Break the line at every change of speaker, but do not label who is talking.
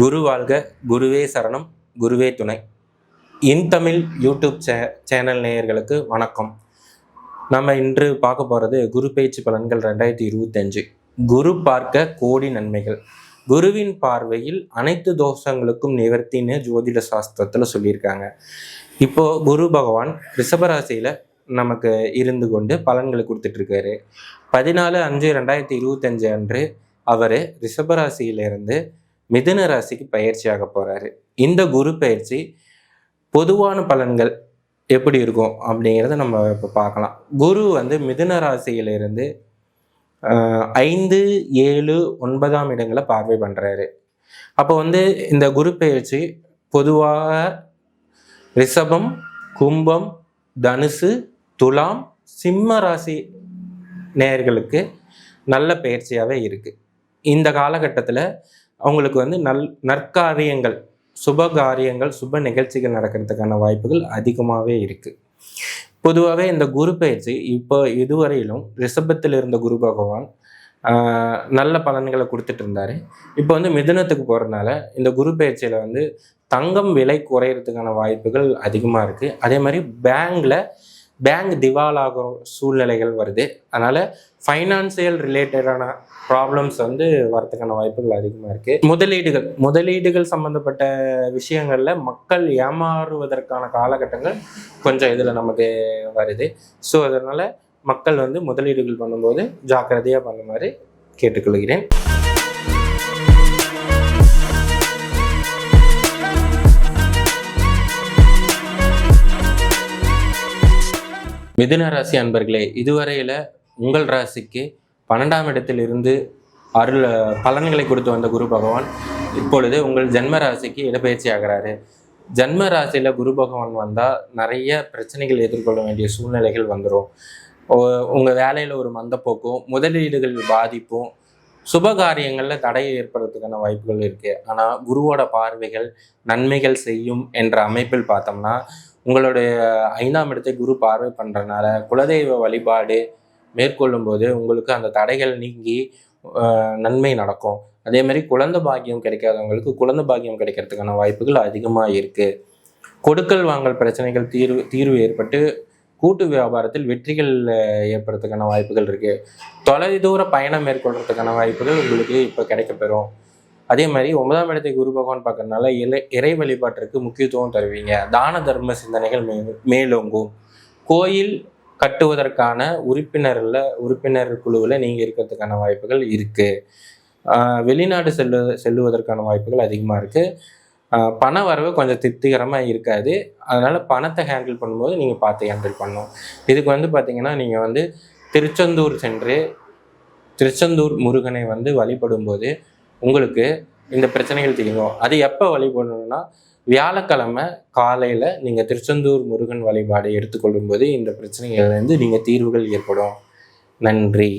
குரு வாழ்க, குருவே சரணம், குருவே துணை. இன்தமிழ் யூடியூப் சேனல் நேயர்களுக்கு வணக்கம். நம்ம இன்று பார்க்க போகிறது குரு பயிற்சி பலன்கள் 2025. குரு பார்க்க கோடி நன்மைகள். குருவின் பார்வையில் அனைத்து தோஷங்களுக்கும் நிவர்த்தின்னு ஜோதிட சாஸ்திரத்தில் சொல்லியிருக்காங்க. இப்போ குரு பகவான் ரிஷபராசியில் நமக்கு இருந்து கொண்டு பலன்களை கொடுத்துட்ருக்காரு. 14/5/2025 அன்று அவர் ரிஷபராசியிலிருந்து மிதுன ராசிக்கு பயிற்சியாக போகிறாரு. இந்த குரு பயிற்சி பொதுவான பலன்கள் எப்படி இருக்கும் அப்படிங்கிறத நம்ம இப்போ பார்க்கலாம். குரு மிதுன ராசியிலிருந்து 5, 7, 9ஆம் இடங்களை பார்வை பண்ணுறாரு. அப்போ இந்த குரு பயிற்சி பொதுவாக ரிஷபம், கும்பம், தனுசு, துலாம், சிம்ம ராசி நேயர்களுக்கு நல்ல பயிற்சியாகவே இருக்குது. இந்த காலகட்டத்தில் அவங்களுக்கு நற்காரியங்கள், சுப காரியங்கள், சுப நிகழ்ச்சிகள் நடக்கிறதுக்கான வாய்ப்புகள் அதிகமாகவே இருக்குது. பொதுவாகவே இந்த குரு பயிற்சி இப்போ இதுவரையிலும் ரிஷபத்தில் இருந்த குரு பகவான் நல்ல பலன்களை கொடுத்துட்டு இருந்தார். இப்போ மிதுனத்துக்கு போகிறதுனால இந்த குரு பயிற்சியில் தங்கம் விலை குறையிறதுக்கான வாய்ப்புகள் அதிகமாக இருக்குது. அதே மாதிரி பேங்க் திவாலாகிற சூழ்நிலைகள் வருது. அதனால் ஃபைனான்சியல் ரிலேட்டடான ப்ராப்ளம்ஸ் வரதுக்கான வாய்ப்புகள் அதிகமாக இருக்குது. முதலீடுகள் சம்மந்தப்பட்ட விஷயங்களில் மக்கள் ஏமாறுவதற்கான காலகட்டங்கள் கொஞ்சம் இதில் நமக்கு வருது. ஸோ அதனால் மக்கள் முதலீடுகள் பண்ணும்போது ஜாக்கிரதையாக பண்ணுமாறு கேட்டுக்கொள்கிறேன். மிதுன ராசி அன்பர்களே, இதுவரையில் உங்கள் ராசிக்கு 12ஆம் இடத்தில் இருந்து பலன்களை கொடுத்து வந்த குரு பகவான் இப்பொழுது உங்கள் ஜென்ம ராசிக்கு இடப்பெயர்ச்சி ஆகிறாரு. ஜென்ம ராசியில் குரு பகவான் வந்தால் நிறைய பிரச்சனைகள் எதிர்கொள்ள வேண்டிய சூழ்நிலைகள் வந்துடும். உங்கள் வேலையில் ஒரு மந்தப்போக்கும், முதலீடுகள் பாதிப்பும், சுபகாரியங்களில் தடை ஏற்படுறதுக்கான வாய்ப்புகள் இருக்குது. ஆனால் குருவோட பார்வைகள் நன்மைகள் செய்யும் என்ற அமைப்பில் பார்த்தோம்னா உங்களுடைய 5ஆம் இடத்தை குரு பார்வை பண்ணுறதுனால குலதெய்வ வழிபாடு மேற்கொள்ளும் போது உங்களுக்கு அந்த தடைகள் நீங்கி நன்மை நடக்கும். அதே மாதிரி குழந்தை பாக்கியம் கிடைக்காதவங்களுக்கு குழந்தை பாக்கியம் கிடைக்கிறதுக்கான வாய்ப்புகள் அதிகமாக இருக்குது. கொடுக்கல் வாங்கல் பிரச்சனைகள் தீர்வு ஏற்பட்டு கூட்டு வியாபாரத்தில் வெற்றிகள் ஏற்படுறதுக்கான வாய்ப்புகள் இருக்குது. தொலைதூர பயணம் மேற்கொள்றதுக்கான வாய்ப்புகள் உங்களுக்கு இப்போ கிடைக்கப்பெறும். அதே மாதிரி 9ஆம் இடத்தை குரு பகவான் பார்க்கறதுனால இறை வழிபாட்டிற்கு முக்கியத்துவம் தருவீங்க. தான தர்ம சிந்தனைகள் மேலோங்கும். கோயில் கட்டுவதற்கான உறுப்பினர் குழுவில் நீங்கள் இருக்கிறதுக்கான வாய்ப்புகள் இருக்குது. வெளிநாடு செல்லுவதற்கான வாய்ப்புகள் அதிகமாக இருக்குது. பண வரவு கொஞ்சம் திருப்திகரமாக இருக்காது. அதனால் பணத்தை ஹேண்டில் பண்ணும்போது நீங்கள் பார்த்து ஹேண்டில் பண்ணணும். இதுக்கு பார்த்தீங்கன்னா நீங்கள் திருச்செந்தூர் சென்று திருச்செந்தூர் முருகனை வழிபடும்போது உங்களுக்கு இந்த பிரச்சனைகள் தீரும். அது எப்போ வழிபடணும்னா வியாழக்கிழமை காலையில் நீங்கள் திருச்செந்தூர் முருகன் வழிபாடு எடுத்துக்கொள்ளும்போது இந்த பிரச்சனைகள்லேருந்து நீங்கள் தீர்வுகள் ஏற்படும். நன்றி.